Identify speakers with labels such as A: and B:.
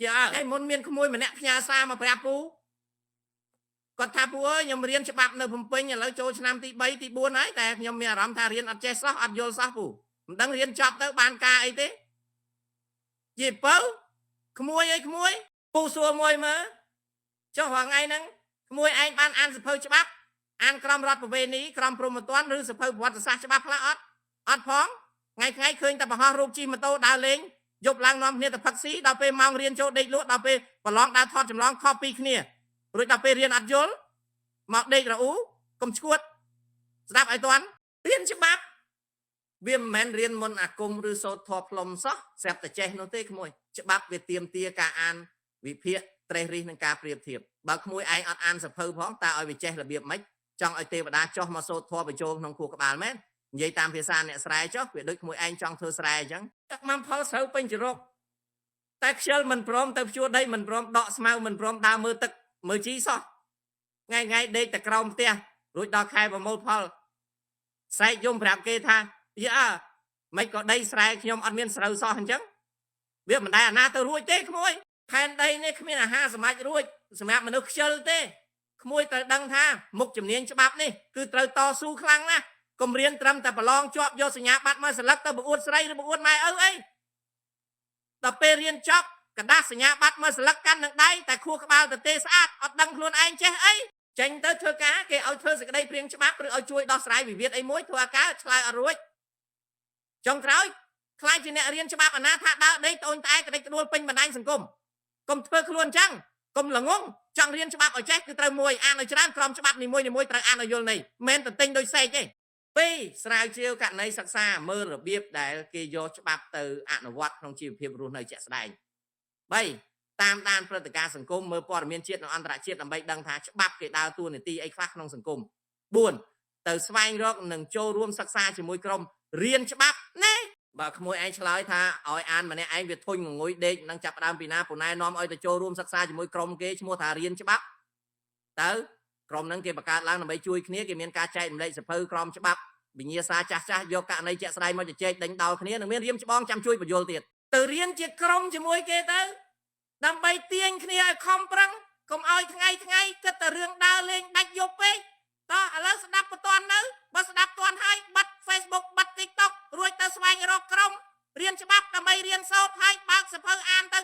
A: ជាអើមុនមានក្មួយម្នាក់ផ្ញើសារមកប្រាប់ពូគាត់ថាពូអើយខ្ញុំរៀនច្បាប់នៅភ្នំពេញឥឡូវចូលឆ្នាំទី3ទី4ហើយតែខ្ញុំមានអារម្មណ៍ថារៀនអត់ចេះសោះអត់យល់សោះពូមិនដឹងរៀនចប់ទៅបានការអីទេយីពៅក្មួយអើយក្មួយពូសួរមួយមើលចុះរាល់ថ្ងៃហ្នឹងក្មួយឯងបានអានសភៅច្បាប់អានក្រមរដ្ឋប្រវេណីក្រមព្រហ្មទណ្ឌឬសភៅប្រវត្តិសាស្ត្រច្បាប់ខ្លះអត់ផងថ្ងៃឃើញតែបង្ហោះរូបជិះម៉ូតូដើរលេងយប់ឡើងនាំគ្នាទៅផឹកស៊ីដល់ពេលម៉ោងរៀនចូលដេកលក់ដល់ពេលប្រឡងដើរថតចម្លងខុសពីគ្នារួចដល់ពេលរៀនអត់យល់មកដេករអ៊ូកុំឈួតស្ដាប់ឲ្យតាន់រៀនច្បាប់វាមិនមែនរៀនមុនអាគមឬសូត្រធម៌ផ្លុំសោះស្រាប់តែចេះនោះទេក្មួយច្បាប់វាទៀមទាការអានវិភាគត្រេះរិះនឹងការប្រៀបធៀបបើក្មួយឯងអត់អានសភៅផងតើឲ្យវាចេះរបៀបម៉េចចង់ឲ្យទេវតាចុះមកសូត្រធម៌បញ្ចូលក្នុងខួរក្បាលមែននិយាយតាមភាសាអ្នកស្រែចុះវាដូចក្មួយឯងចង់ធ្វើស្រែអញ្ចឹងទឹកមកផលស្រូវពេញចរកតែខ្ជិលមិនព្រមទៅជួដីមិនព្រមដកស្មៅមិនព្រមដើរមើលទឹកមើលជីសោះថ្ងៃដេកតែក្រោមផ្ទះរួចដល់ខែប្រមូលផលសែកយំប្រាប់គេថាយ៉ាមិនក៏ដីស្រែខ្ញុំអត់មានស្រូវសោះអញ្ចឹងវាមិនដែលអាណាទៅរួចទេក្មួយផែនដីនេះគ្មានអាហារសម្រាប់រួចសម្រាប់មនុស្សខ្ជិលទេក្មួយត្រូវដឹងថាមុខជំនាញច្បាប់នេះគឺត្រូវតស៊ូខ្លាំងណាស់កុំរៀនត្រឹមតែប្រឡងជាប់យកសញ្ញាបត្រមកស្លឹកទៅបង្អួតស្រីឬបង្អួតម៉ែឪអីដល់ពេលរៀនចប់กระดาษសញ្ញាបត្រមកស្លឹកកាន់នឹងដៃតែខួរក្បាលទៅទេស្អាតអត់ដឹងខ្លួនឯងចេះអីចេញទៅធ្វើការគេឲ្យធ្វើសេចក្តីព្រៀងច្បាប់ឬឲ្យជួយដោះស្រាយវិវាទអីមួយធ្វើអាការឆ្លើយអត់រួចចុងក្រោយខ្លាចជាអ្នករៀនច្បាប់អាណាថាដើរដេកត្អូញត្អែក្តិចក្ដួលពេញបណ្ដាញសង្គមកុំធ្វើខ្លួនអញ្ចឹងកុំល្ងងចង់រៀនច្បាប់ឲ្យចេះគឺត្រូវមួយអានឲ្យច្រើនក្រមច្បាប់នីមួយត្រូវអានឲ្យយល់ន័យមិនមែនទិញដោយសេកទេពីរស្រាវជ្រាវករណីសិក្សាមើលរបៀបដែលគេយកច្បាប់ទៅអនុវត្តក្នុងជីវភាពរស់នៅជាក់ស្ដែង3តាមដានព្រឹត្តិការណ៍សង្គមមើលព័ត៌មានជាតិនិងអន្តរជាតិដើម្បីដឹងថាច្បាប់គេដើរតួនាទីអីខ្លះក្នុងសង្គម4ទៅស្វែងរកនិងចូលរួមសិក្សាជាមួយក្រុមរៀនច្បាប់ណាបើក្មួយឯងឆ្លើយថាឲ្យអានម្នាក់ឯងវាធុញងងុយដេកនឹងចាប់ដើមពីណាពូណែនាំឲ្យទៅចូលរួមសិក្សាជាមួយក្រុមគេឈ្មោះថារៀនច្បាប់ទៅក្រុមហ្នឹងគេបង្កើតឡើងដើម្បីជួយគ្នាគេមានការចែករំលែកសភៅក្រមច្បាប់វិញ្ញាសាចាស់យកករណីជាក់ស្ដែងមកជជែកដេញដោលគ្នានឹងមានរៀមច្បងចាំជួយបញ្យល់ទៀតទៅរៀនជាក្រុមជាមួយគេទៅដើម្បីទាញគ្នាឲ្យខំប្រឹងកុំឲ្យថ្ងៃគិតតែរឿងដើរលេងដាច់យប់ពេកតោះឥឡូវស្ដាប់បន្ទាន់នៅបើស្ដាប់ទាន់ហើយបិទ Facebook បិទ TikTok រួចទៅស្វែងរកក្រុមរៀនច្បាប់ដើម្បីរៀនសូត្រហើយបើកសភៅអានទៅ